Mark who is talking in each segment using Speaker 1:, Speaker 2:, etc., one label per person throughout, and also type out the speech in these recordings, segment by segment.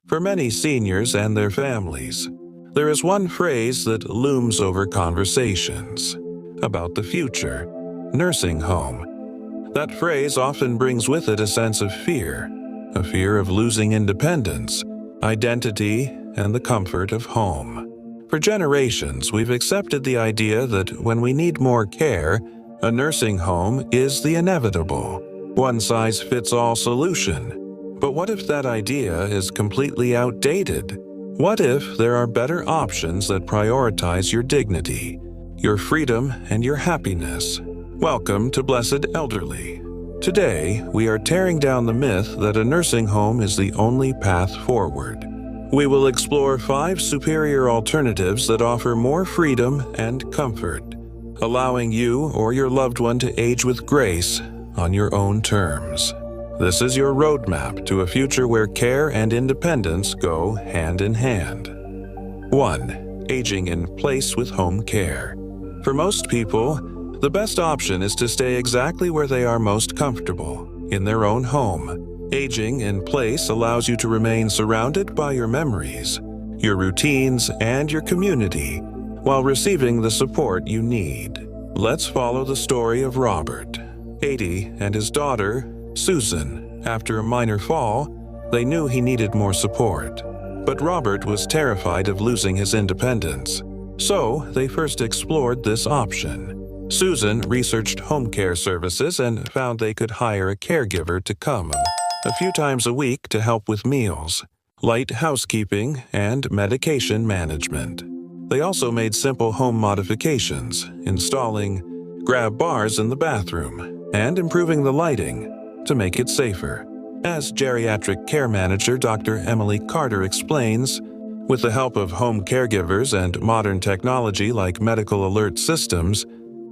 Speaker 1: For many seniors and their families, there is one phrase that looms over conversations about the future: nursing home. That phrase often brings with it a sense of fear, a fear of losing independence, identity, and the comfort of home. For generations, we've accepted the idea that when we need more care, a nursing home is the inevitable, one-size-fits-all solution. But what if that idea is completely outdated? What if there are better options that prioritize your dignity, your freedom, and your happiness? Welcome to Blessed Elderly. Today, we are tearing down the myth that a nursing home is the only path forward. We will explore 5 superior alternatives that offer more freedom and comfort, allowing you or your loved one to age with grace on your own terms. This is your roadmap to a future where care and independence go hand in hand. 1. Aging in place with home care. For most people, the best option is to stay exactly where they are most comfortable, in their own home. Aging in place allows you to remain surrounded by your memories, your routines, and your community, while receiving the support you need. Let's follow the story of Robert, 80, and his daughter, Susan. After a minor fall, they knew he needed more support. But Robert was terrified of losing his independence, so they first explored this option. Susan researched home care services and found they could hire a caregiver to come a few times a week to help with meals, light housekeeping, and medication management. They also made simple home modifications, installing grab bars in the bathroom and improving the lighting to make it safer. As geriatric care manager Dr. Emily Carter explains, with the help of home caregivers and modern technology like medical alert systems,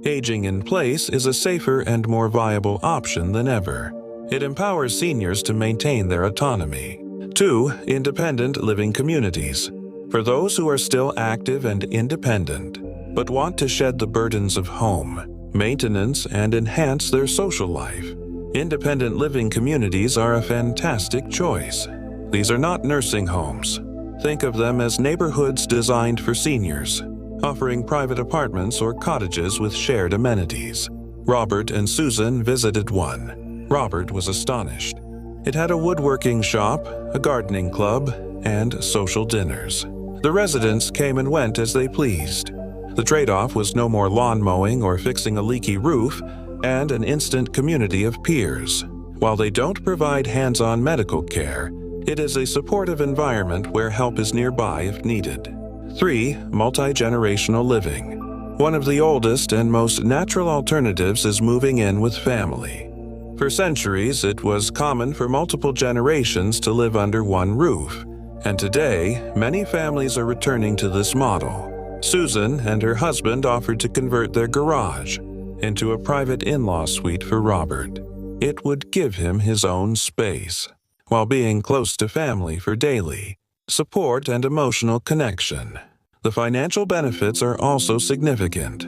Speaker 1: aging in place is a safer and more viable option than ever. It empowers seniors to maintain their autonomy. 2. Independent living communities. For those who are still active and independent, but want to shed the burdens of home, maintenance, and enhance their social life, independent living communities are a fantastic choice. These are not nursing homes. Think of them as neighborhoods designed for seniors, offering private apartments or cottages with shared amenities. Robert and Susan visited one. Robert was astonished. It had a woodworking shop, a gardening club, and social dinners. The residents came and went as they pleased. The trade-off was no more lawn mowing or fixing a leaky roof, and an instant community of peers. While they don't provide hands-on medical care, it is a supportive environment where help is nearby if needed. 3. Multi-generational living. One of the oldest and most natural alternatives is moving in with family. For centuries, it was common for multiple generations to live under one roof, and today, many families are returning to this model. Susan and her husband offered to convert their garage into a private in-law suite for Robert. It would give him his own space, while being close to family for daily support and emotional connection. The financial benefits are also significant.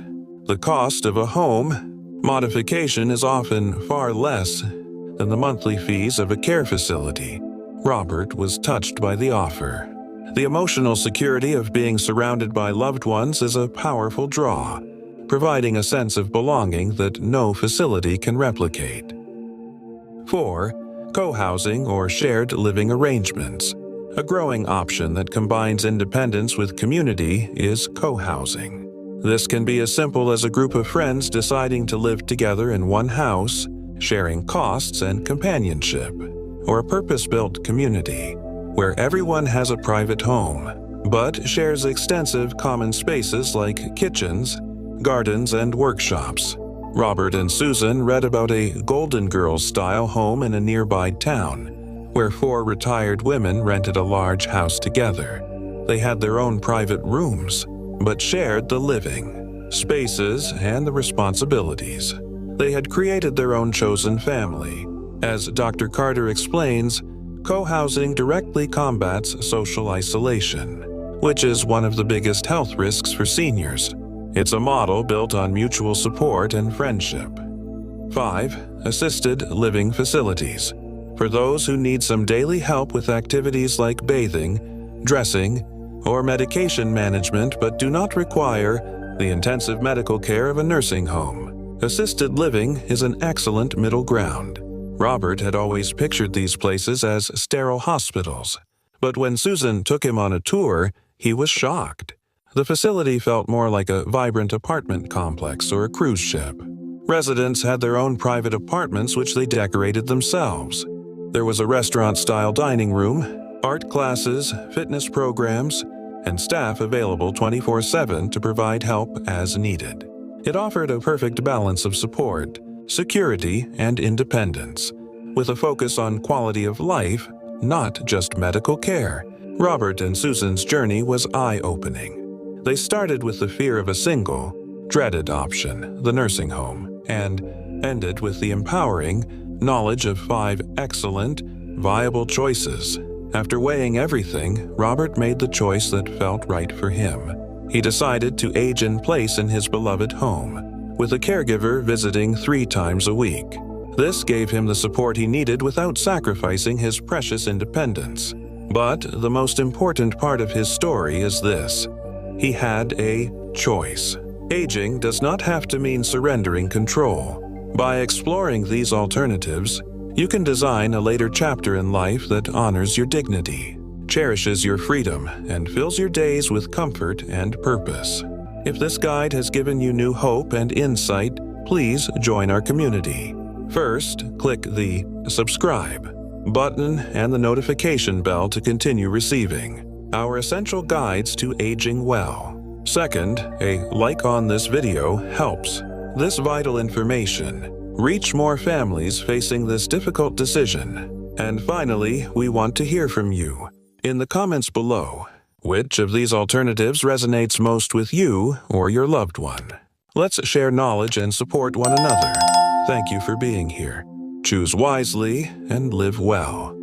Speaker 1: The cost of a home modification is often far less than the monthly fees of a care facility. Robert was touched by the offer. The emotional security of being surrounded by loved ones is a powerful draw, providing a sense of belonging that no facility can replicate. 4. Co-housing or shared living arrangements. A growing option that combines independence with community is co-housing. This can be as simple as a group of friends deciding to live together in one house, sharing costs and companionship, or a purpose-built community where everyone has a private home, but shares extensive common spaces like kitchens, gardens, and workshops. Robert and Susan read about a Golden Girls-style home in a nearby town, where 4 retired women rented a large house together. They had their own private rooms, but shared the living spaces and the responsibilities. They had created their own chosen family. As Dr. Carter explains, co-housing directly combats social isolation, which is one of the biggest health risks for seniors. It's a model built on mutual support and friendship. 5. Assisted living facilities. for those who need some daily help with activities like bathing, dressing, or medication management but do not require the intensive medical care of a nursing home. Assisted living is an excellent middle ground. Robert had always pictured these places as sterile hospitals, but when Susan took him on a tour, he was shocked. The facility felt more like a vibrant apartment complex or a cruise ship. Residents had their own private apartments which they decorated themselves. There was a restaurant-style dining room, art classes, fitness programs, and staff available 24/7 to provide help as needed. It offered a perfect balance of support, security, and independence, with a focus on quality of life, not just medical care. Robert and Susan's journey was eye-opening. They started with the fear of a single, dreaded option, the nursing home, and ended with the empowering knowledge of 5 excellent, viable choices. After weighing everything, Robert made the choice that felt right for him. He decided to age in place in his beloved home, with a caregiver visiting 3 times a week. This gave him the support he needed without sacrificing his precious independence. But the most important part of his story is this: he had a choice. Aging does not have to mean surrendering control. By exploring these alternatives, you can design a later chapter in life that honors your dignity, cherishes your freedom, and fills your days with comfort and purpose. If this guide has given you new hope and insight, please join our community. First, click the subscribe button and the notification bell to continue receiving our essential guides to aging well. Second, a like on this video helps this vital information reach more families facing this difficult decision. And finally, we want to hear from you. In the comments below, which of these alternatives resonates most with you or your loved one? Let's share knowledge and support one another. Thank you for being here. Choose wisely and live well.